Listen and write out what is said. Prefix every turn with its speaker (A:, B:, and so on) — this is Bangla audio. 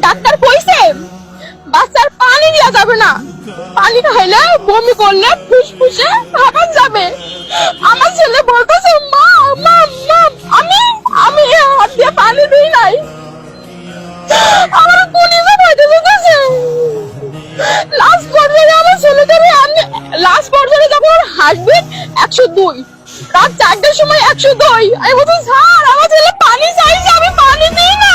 A: ডাক্তার কইছে বাচ্চার পানি দেওয়া যাবে না, পানি খাইলে বমি করলে ফুসফুসে ভাঙা যাবে। আমার ছেলে বলতেছে মা মা মা, আমি আমি হাত দিয়ে পানি দিই নাই, আমার কলিজা ফাইটে যেতেছে। লাস্ট পর্যায়ে আমার ছেলেটাকে আমি লাস্ট পর্যায়ে যখন হার্টবিট 102, রাত 4টার সময় 102, আমি বলছি স্যার আমার ছেলে পানি চাইছে, আমি পানি দিই না।